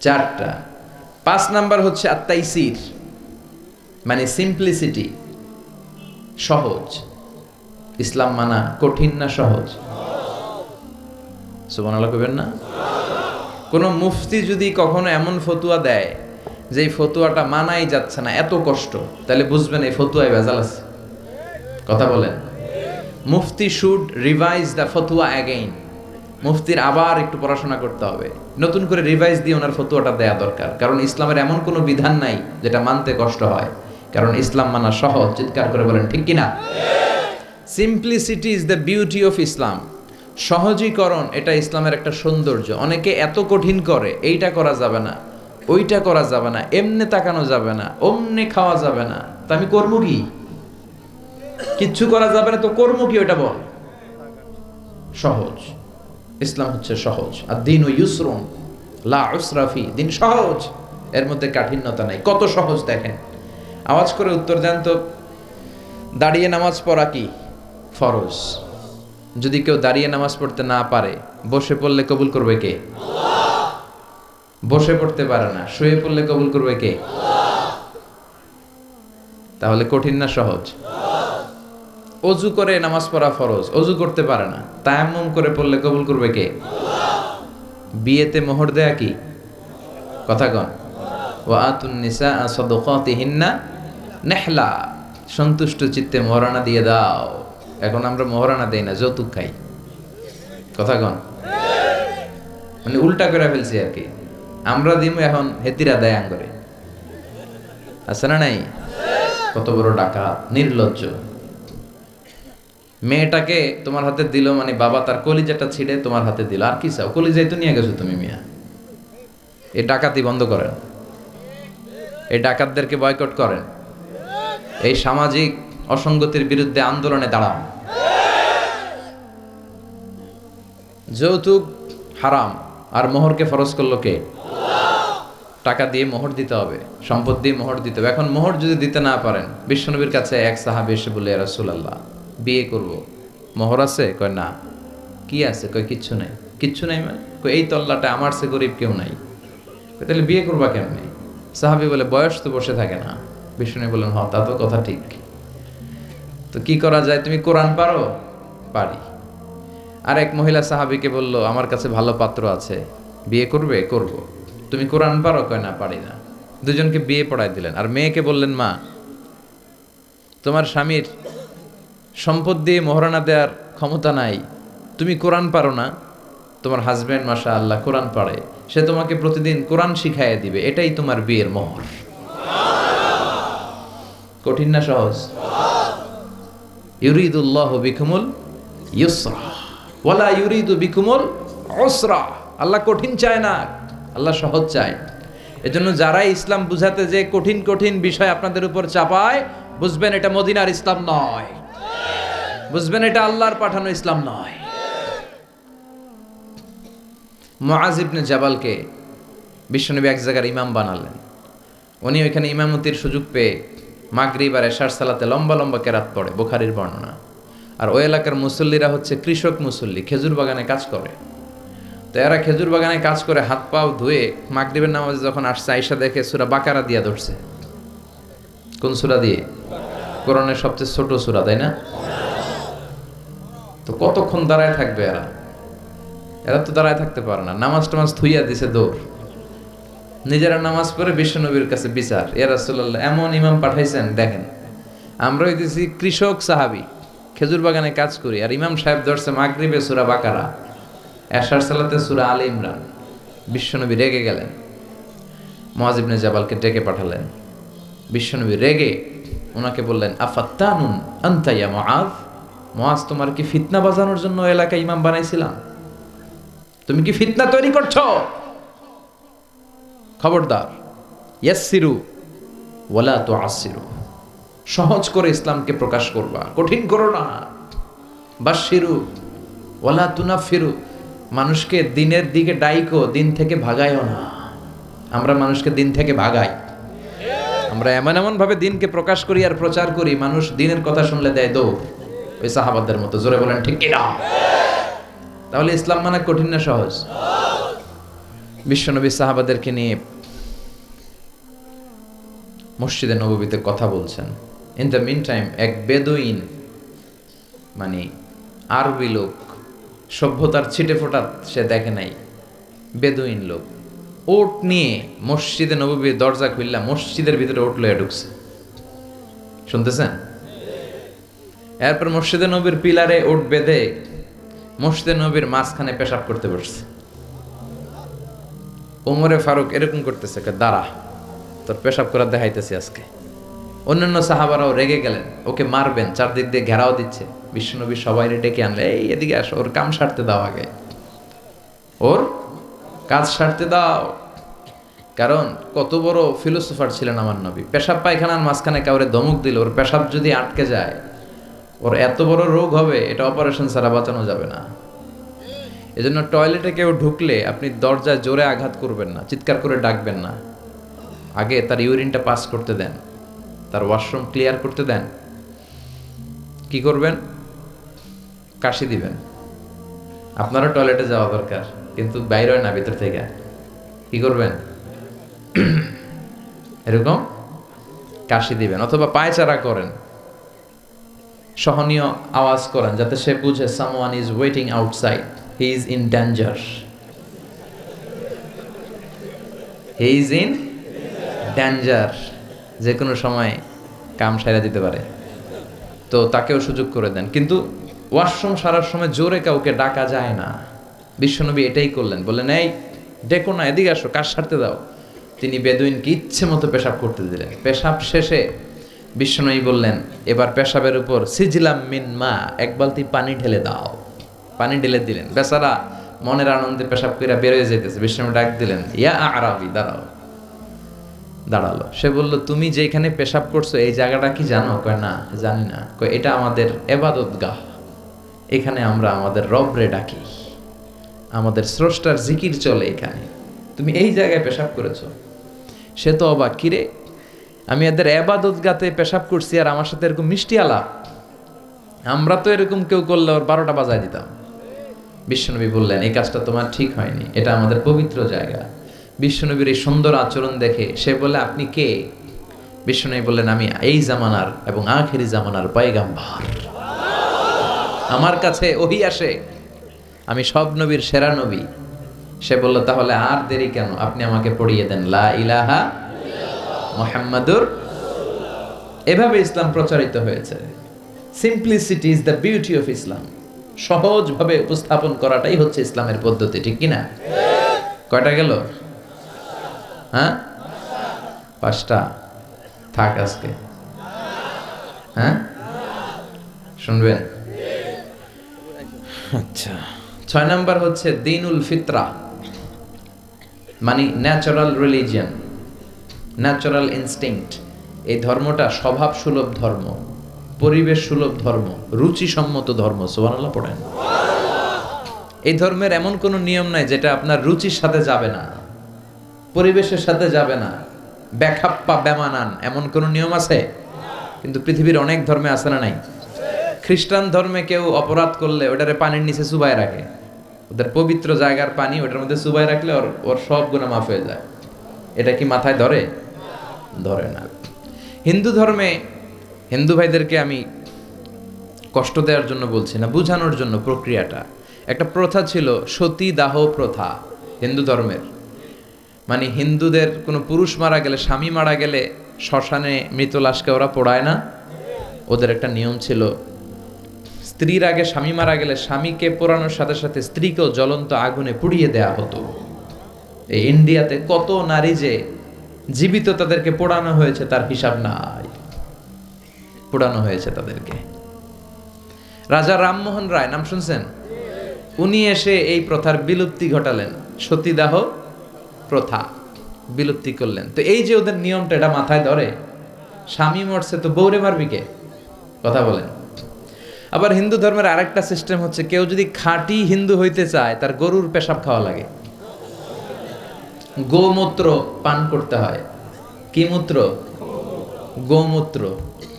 চারটা। 5 নাম্বার হচ্ছে আত-তাইসির, মানে সিম্পলিসিটি, সহজ। ইসলাম মানা কঠিন না সহজ? সুবহানাল্লাহ কইবেন না? কোন মুফতি যদি কখনো এমন ফতুয়া দেয় যে এই ফতুয়াটা মানাই যাচ্ছে না, এত কষ্ট, তাহলে বুঝবেন এই ফতুয়ায় ভেজাল আছে। কথা বলেন। মুফতি শুড রিভাইজ দ্য ফতুয়া অ্যাগেইন। মুফতির আবার একটু পড়াশোনা করতে হবে, নতুন করে রিভাইজ দিয়ে ওনার ফতুয়াটা দেয়া দরকার। কারণ ইসলামের এমন কোনো বিধান নাই যেটা মানতে কষ্ট হয়, কারণ ইসলাম মানা সহজ। চিৎকার করে বলেন ঠিক কিনা? Simplicity is the beauty of Islam. সহজীকরণ এটা ইসলামের একটা সৌন্দর্য। অনেকে এত কঠিন করে, এইটা করা যাবে না, ওইটা করা যাবে না, এমনে তাকানো যাবে না, অমনে খাওয়া যাবে না, তা আমি করবো কি? কিচ্ছু করা যাবে না তো করবো কি? ওইটা বল। সহজ। ইসলাম হচ্ছে সহজ। আর দিন ও ইউসরুন লা উসরা ফি, দিন সহজ, এর মধ্যে কাঠিন্যতা নাই। কত সহজ দেখেন। আওয়াজ করে উত্তর দেন তো, দাঁড়িয়ে নামাজ পড়া কি ফরজ? যদি কেউ দাঁড়িয়ে নামাজ পড়তে না পারে, বসে পড়লে কবুল করবে কে? আল্লাহ। বসে পড়তে পারে না, শুয়ে পড়লে কবুল করবে কে? আল্লাহ। তাহলে কঠিন না সহজ? অজু করে নামাজ পড়া ফরজ, অজু করতে পারে না, তায়াম্মুম করে পড়লে কবুল করবে কে? আল্লাহ। বিয়েতে মোহর দেয়া কি? কথা কন। ওয়া আতুন নিসা সাদাকাতিহিন্না নিহলা, সন্তুষ্ট চিত্তে মোহরানা দিয়ে দাও। এখন আমরা মোহরানা দেই না, যৌতুক খাই। কথা কন। মানে উল্টা করে ফেলছি আর কি। আমরা দিমু, এখন হেতিরা দেয় আঙ্গরে। আছে না নাই? কত বড় ডাকাত, নির্লজ্জ। মেয়েটাকে তোমার হাতে দিল মানে বাবা তার কলিজাটা ছিঁড়ে তোমার হাতে দিল, আর কি চাও? কলিজাই তো নিয়ে গেছো তুমি মিয়া। এই ডাকাতি বন্ধ করেন, এই ডাকাতদেরকে বয়কট করেন, এই সামাজিক অসঙ্গতির বিরুদ্ধে আন্দোলনে দাঁড়ান। যৌতুক হারাম, আর মোহরকে ফরজ করলো কে? টাকা দিয়ে মোহর দিতে হবে, সম্পদ দিয়ে মোহর দিতে হবে। এখন মোহর যদি দিতে না পারেন, বিশ্বনবীর কাছে এক সাহাবী এসে বলে, ইয়া রাসূলুল্লাহ, বিয়ে করব, মোহর আছে? কয় না। কি আছে? কয় কিচ্ছু নাই। কিচ্ছু নাই মানে? কয় এই তল্লাটা আমার সে গরিব কেউ নাই। তাহলে বিয়ে করবা কেমনে? সাহাবী বলে, বয়স তো বসে থাকে না। বিশ্বনবী বলেন, হ তা তো কথা ঠিক। তো কি করা যায়? তুমি কোরআন পারো? পারি। আর এক মহিলা সাহাবীকে বলল, আমার কাছে ভালো পাত্র আছে, বিয়ে করবে? করব। তুমি কোরআন পারো? কয় না, পারি না। দুজনকে বিয়ে পড়ায় দিলেন। আর মেয়েকে বললেন, মা, তোমার স্বামীর সম্পদ দিয়ে মোহরানা দেওয়ার ক্ষমতা নাই, তুমি কোরআন পারো না, তোমার হাজবেন্ড মাশাআল্লাহ কোরআন পারে, সে তোমাকে প্রতিদিন কোরআন শিখাইয়া দিবে, এটাই তোমার বিয়ের মোহর। কঠিন না সহজ? ইউরিদুল্লাহু বিকুমুল ইউসরা ওয়ালা ইউরিদু বিকুমুল উসরা। আল্লাহ কঠিন চায় না, আল্লাহ সহজ চায়। এজন্য যারাই ইসলাম বুঝাতে যে কঠিন কঠিন বিষয় আপনাদের উপর চাপায়, বুঝবেন এটা মদিনার ইসলাম নয়, বুঝবেন এটা আল্লাহর পাঠানো ইসলাম নয়। মুআজ ইবনে জাবালকে বিশ্বনবী এক জায়গার ইমাম বানালেন। উনি ওইখানে ইমামতির সুযোগ পেয়ে মাগরিব আর এশার সালাতে লম্বা লম্বা কেরাত পড়ে, বুখারীর বর্ণনা। আর ওই এলাকার মুসল্লিরা হচ্ছে কৃষক মুসল্লি, খেজুর বাগানে কাজ করে। তো এরা খেজুর বাগানে কাজ করে হাত পাও ধুয়ে মাগরিবের নামাজে যখন আসছে, আয়েশা দেখে সূরা বাকারা দিয়া ধরছে। কোন সূরা দিয়ে? কোরআনের সবচেয়ে ছোট সূরা, তাই না? তো কতক্ষণ দাঁড়ায় থাকবে এরা? এরা তো দাঁড়ায় থাকতে পারে না। নামাজ টামাজ থুইয়া দিছে দৌড়। নিজেরা নামাজ পড়ে বিশ্বনবীর কাছে বিচার, ইয়া রাসূলুল্লাহ, এমন ইমাম পাঠাইছেন, দেখেন আমরা হইতেছি কৃষক সাহাবী, খেজুর বাগানে কাজ করি, আর ইমাম সাহেব ধরছে মাগরিবে সূরা বাকারা, এশার সালাতে সূরা আলে ইমরান। বিশ্বনবী রেগে গেলেন, মুআজ ইবনে জাবালকে ডেকে পাঠালেন। বিশ্বনবী রেগে ওনাকে বললেন, আফাত্তানুন আনতা ইয়া মুআজ, মুআজ, তোমার কি ফিতনা বাজানোর জন্য এলাকায় ইমাম বানাইছিলাম? তুমি কি ফিতনা তৈরি করছো? খবরদার, ইয়াসসিরু ওয়ালা তুআসসিরু, সহজ করে ইসলামকে প্রকাশ করবা, কঠিন করো না। বাশশিরু ওয়ালা তুনাফিরু, মানুষকে দিনের দিকে ডাইকো, দিন থেকে ভাগায়ও না। আমরা মানুষকে দিন থেকে ভাগাই। আমরা এমন এমন ভাবে দিনকে প্রকাশ করি আর প্রচার করি, মানুষ দিনের কথা শুনলে দেয় দৌড়, ওই সাহাবাদের মতো। জোরে বলেন ঠিক কিনা? তাহলে ইসলাম মানে কঠিন না সহজ? বিশ্বনবী সাহাবাদেরকে নিয়ে মসজিদে নববীতে কথা বলছেন। ইন দ্য মিন টাইম এক বেদুইন, মানে আরবি লোক, সভ্যতার ছিটে ফোটা সে দেখে নাই, বেদুইন লোক ওট নিয়ে মসজিদে নববীর দরজা খুললা মসজিদের ভিতরে ওট লয়ে ঢুকছে। শুনতেছেন? এরপর মসজিদে নবীর পিলারে ওট বেঁধে মসজিদে নবীর মাঝখানে পেশাব করতে বসছে। ওমরে ফারুক এরকম করতেছে, দাঁড়া, তোর পেশাব করার দেখাইতেছি আজকে। অন্যান্য সাহাবারাও রেগে গেলেন, ওকে মারবেন, চারদিক দিয়ে ঘেরাও দিচ্ছে। বিশ্বনবী সবাই ডেকে আনলে, এই এদিকে আসো, ওর কাম সারতে দাও, আগে ওর কাজ সারতে দাও। কারণ কত বড় ফিলোসোফার ছিলেন আমার নবী। পেশাব পায়খানার মাঝখানে কাউরে ধমক দিল, ওর পেশাব যদি আটকে যায় ওর এত বড় রোগ হবে, এটা অপারেশন ছাড়া বাঁচানো যাবে না। এজন্য টয়লেটে কেউ ঢুকলে আপনি দরজায় জোরে আঘাত করবেন না, চিৎকার করে ডাকবেন না। আগে তার ইউরিনটা পাস করতে দেন, তার ওয়াশরুম ক্লিয়ার করতে দেন। কি করবেন? কাশি দিবেন। আপনারও টয়লেটে যাওয়া দরকার, কিন্তু বাইরে হয় না, ভিতর থেকে। কি করবেন? এরকম কাশি দিবেন, অথবা পায়চারা করেন, সহনীয় আওয়াজ করেন, যাতে সে বুঝে someone is waiting outside, he is in danger, he is in danger, যে কোনো সময় কাম সাইরা দিতে পারে। তো তাকেও সুযোগ করে দেন, কিন্তু ওয়াশরুম সারার সময় জোরে কাউকে ডাকা যায় না। বিশ্বনবী এটাই করলেন, বললেন, এই ডেকো না, এদিকে আসো, কাজ সারতে দাও। তিনি বেদুইনকে ইচ্ছে মতো পেশাব করতে দিলেন। পেশাব শেষে বিশ্বনবী বললেন, এবার পেশাবের উপর সিজলাম মিন মা, এক বালতি পানি ঢেলে দাও। পানি ঢেলে দিলেন। বেচারা মনের আনন্দে পেশাব কইরা বের হয়ে যেতেছে। বিশ্বনবী ডাক দিলেন, ইয়া আরাবি, দাঁড়াও। দাঁড়ালো। সে বলল, তুমি যেখানে পেশাব করছো এই জায়গাটা কি জানো? কয়, না জানি না। কয়, এটা আমাদের ইবাদতগাহ, এখানে আমরা আমাদের রবরে ডাকি, আমাদের স্রষ্টার জিকির চলে এখানে, তুমি এই জায়গায় পেশাব করেছো। সে তো অবাক, কিরে, আমি এদের ইবাদতগাতে পেশাব করছি আর আমার সাথে এরকম মিষ্টি আলাপ? আমরা তো এরকম কেউ করলে ওর 12টা বাজায় দিতাম। বিশ্বনবী বললেন, এই কাজটা তোমার ঠিক হয়নি, এটা আমাদের পবিত্র জায়গা। বিশ্বনবীর এই সুন্দর আচরণ দেখে সে বলে, আপনি কে? বিশ্বনবী বললেন, আমি এই জামানার এবং আখিরি জামানার পয়গাম্বর, আমার কাছে ওহী আসে, আমি সব নবীর সেরা নবী। সে বলল, তাহলে আর দেরি কেন, আপনি আমাকে পড়িয়ে দেন লা ইলাহা মুহাম্মাদুর। এভাবে ইসলাম প্রচারিত হয়েছে। Simplicity is the beauty of Islam. সহজভাবে উপস্থাপন করাটাই হচ্ছে ইসলামের পদ্ধতি, ঠিক কিনা? কয়টা গেল? হ্যাঁ, 5টা। থাক আজকে, হ্যাঁ শুনবেন? আচ্ছা, 6 নাম্বার হচ্ছে দ্বীনুল ফিতরা, মানে ন্যাচারাল রিলিজিয়ন, ন্যাচারাল ইনস্টিংক্ট। এই ধর্মটা স্বভাব সুলভ ধর্ম, পরিবেশ সুলভ ধর্ম, রুচিসম্মত ধর্ম। সুবহানাল্লাহ পড়েন। এই ধর্মের এমন কোনো নিয়ম নাই যেটা আপনার রুচির সাথে যাবে না, পরিবেশের সাথে যাবে না, বেখাপ্পা বেমানান, এমন কোনো নিয়ম আছে? কিন্তু পৃথিবীর অনেক ধর্মে আছে না নাই? খ্রিস্টান ধর্মে কেউ অপরাধ করলে ওটারে পানির নিচে চুবাই রাখে, ওদের পবিত্র জায়গার পানি ওটার মধ্যে চুবাই রাখলে ওর সব গুনাহ মাফ হয়ে যায়। এটা কি মাথায় ধরে? ধরে না। হিন্দু ধর্মে, হিন্দু ভাইদেরকে আমি কষ্ট দেওয়ার জন্য বলছি না, বোঝানোর জন্য প্রক্রিয়াটা। একটা প্রথা ছিল সতী দাহ প্রথা হিন্দু ধর্মের। মানে হিন্দুদের কোনো পুরুষ মারা গেলে, স্বামী মারা গেলে শ্মশানে মৃত লাশকে ওরা পোড়ায় না। ওদের একটা নিয়ম ছিল, স্ত্রীর আগে স্বামী মারা গেলে স্বামীকে পোড়ানোর সাথে সাথে স্ত্রীকেও জ্বলন্ত আগুনে পুড়িয়ে দেয়া হতো। এই ইন্ডিয়াতে কত নারী যে জীবিত তাদেরকে পোড়ানো হয়েছে তার হিসাব নাই, পোড়ানো হয়েছে তাদেরকে। রাজা রামমোহন রায়, নাম শুনছেন? উনি এসে এই প্রথার বিলুপ্তি ঘটালেন, সতীদাহ প্রথা বিলুপ্তি করলেন। তো এই যে ওদের নিয়মটা, এটা মাথায় ধরে? স্বামী মরছে তো বউরে মারবি কে? কথা বলেন। আবার হিন্দু ধর্মের আরেকটা সিস্টেম হচ্ছে, কেউ যদি খাঁটি হিন্দু হইতে চায় তার গরুর পেশাব খাওয়া লাগে, গোমূত্র পান করতে হয়। কি মূত্র? গোমূত্র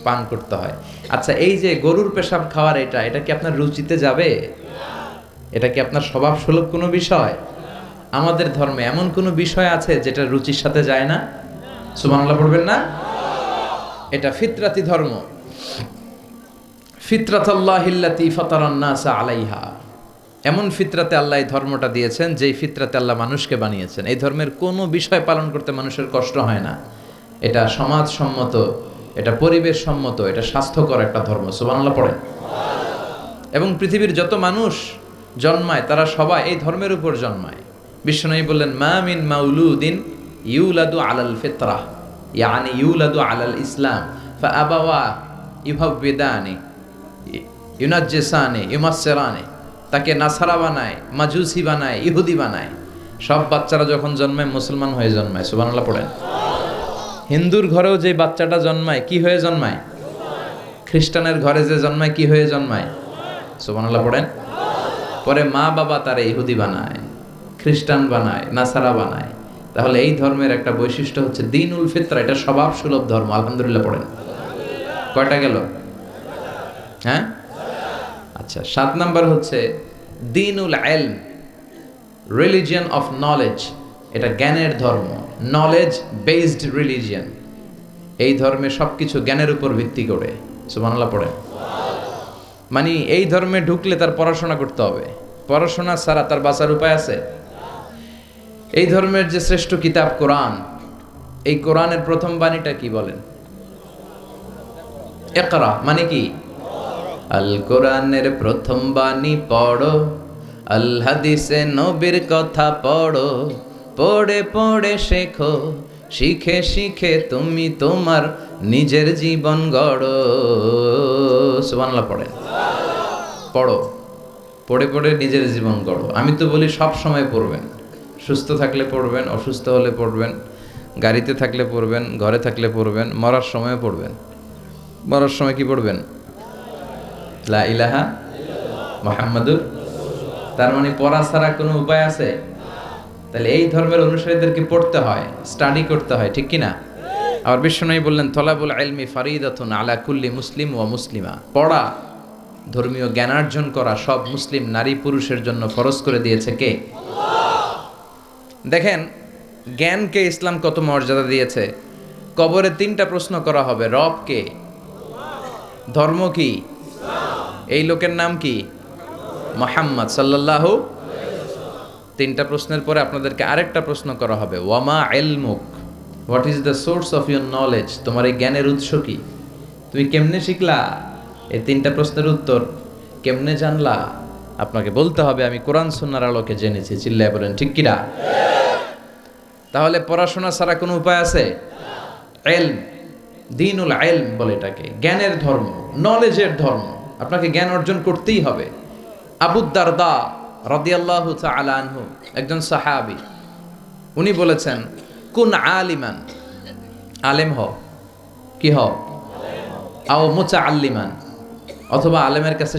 পান করতে হয়। আচ্ছা, এই যে গরুর পেশাব খাওয়ার এটা কি আপনার রুচিতে যাবে? এটা কি আপনার স্বভাব সুলভ কোনো বিষয়? আমাদের ধর্মে এমন কোনো বিষয় আছে যেটা রুচির সাথে যায় না? সুবহানাল্লাহ পড়বেন না? এটা ফিতরাতি ধর্ম। ফিতরাতাল্লাহিল্লাতী ফাতারান নাসা আলাইহা, এমন ফিতরাতে আল্লাহ এই ধর্মটা দিয়েছেন যেই ফিতরাতে আল্লাহ মানুষকে বানিয়েছেন। এই ধর্মের কোনো বিষয় পালন করতে মানুষের কষ্ট হয় না। এটা সমাজসম্মত, এটা পরিবেশ সম্মত, এটা স্বাস্থ্যকর একটা ধর্ম। সুবহানাল্লাহ পড়েন। এবং পৃথিবীর যত মানুষ জন্মায় তারা সবাই এই ধর্মের উপর জন্মায়। বিশ্বনবী বললেন, মা মিন মাউলুদিন ইউলাদু আলাল ফিতরাহ, ইয়ানি ইউলাদু আলাল ইসলাম ফাআবাওয়া ইউহাব্বিদানি ইউনাজ্জিসানি ইউমাসসিরানি, তাকে নাসারা বানায়, মাজুসি বানায়, ইহুদি বানায়। সব বাচ্চারা যখন জন্মায় মুসলমান হয়ে জন্মায়। সুবহানাল্লাহ পড়েন। হিন্দুর ঘরেও যে বাচ্চাটা জন্মায় কি হয়ে জন্মায়? খ্রিস্টানের ঘরে যে জন্মায় কি হয়ে জন্মায়? সুবহানাল্লাহ পড়েন। পরে মা বাবা তারে ইহুদি বানায়, খ্রিস্টান বানায়, নাসারা বানায়। তাহলে এই ধর্মের একটা বৈশিষ্ট্য হচ্ছে দ্বীনুল ফিতরা, এটা স্বভাব সুলভ ধর্ম। আলহামদুলিল্লাহ পড়েন। কয়টা গেল? হ্যাঁ, আচ্ছা, 7 নাম্বার হচ্ছে দ্বীনুল ইলম, রিলিজিয়ন অফ নলেজ। এটা জ্ঞানের ধর্ম, নলেজ বেসড রিলিজিয়ন। এই ধর্মে সবকিছু জ্ঞানের উপর ভিত্তি করে। সুবহানাল্লাহ পড়েন। মানে এই ধর্মে ঢুকলে তার পড়াশোনা করতে হবে, পড়াশোনা ছাড়া তার বাঁচার উপায় আছে? এই ধর্মের যে শ্রেষ্ঠ কিতাব কোরআন, এই কোরআনের প্রথম বাণীটা কি বলেন? ইকরা মানে কি? আল কোরআনের প্রথম বাণী পড়ো, আল হাদিসে নবীর কথা পড়ো, পড়ে পড়ে শেখো, শিখে শিখে তুমি তোমার নিজের জীবন গড়ো। সুবহানাল্লাহ পড়েন। পড়ো, পড়ে পড়ে নিজের জীবন গড়ো। আমি তো বলি সব সময় পড়বেন, সুস্থ থাকলে পড়বেন, অসুস্থ হলে পড়বেন, গাড়িতে থাকলে পড়বেন, ঘরে থাকলে পড়বেন, মরার সময় পড়বেন। মরার সময় কি পড়বেন? লা ইলাহা মুহাম্মাদুর। তার মানে পড়া ছাড়া কোনো উপায় আছে? তাহলে এই ধর্মের অনুসারীদেরকে পড়তে হয়, স্টাডি করতে হয়, ঠিক কিনা? আবার বিশ্বনবী বললেন, তলাবুল ইলমি ফারিদাতুন আলা কুল্লি মুসলিম ওয়া মুসলিমা। পড়া, ধর্মীয় জ্ঞানার্জন করা সব মুসলিম নারী পুরুষের জন্য ফরজ করে দিয়েছে কে? দেখেন জ্ঞানকে ইসলাম কত মর্যাদা দিয়েছে। কবরে 3টা প্রশ্ন করা হবে, রব কে, ধর্ম কি, এই লোকের নাম কি? মুহাম্মদ সাল্লাল্লাহু। 3টা প্রশ্নের পরে আপনাদেরকে আরেকটা প্রশ্ন করা হবে, ওয়ামা ইলমুক, what is the source of your knowledge, তোমার এই জ্ঞানের উৎস কি, তুমি কেমনে শিখলা? এই 3টা প্রশ্নের উত্তর কেমনে জানলা? আপনাকে বলতে হবে, আমি কোরআন সুন্নাহর আলোকে জেনেছি। চিল্লায় বলেন ঠিক কিনা? তাহলে পড়াশোনা ছাড়া কোনো উপায় আছে? ইলম, দ্বীনুল ইলম বলে এটাকে, জ্ঞানের ধর্ম, নলেজের ধর্ম। আপনাকে জ্ঞান অর্জন করতেই হবে। আবু দারদা রাদিয়াল্লাহু তাআলা আনহু, একজন সাহাবী, উনি বলেছেন, কুন আলিমান, আলেম হও, কি হও, আও মুতাআল্লিমান, অথবা আলেমের কাছে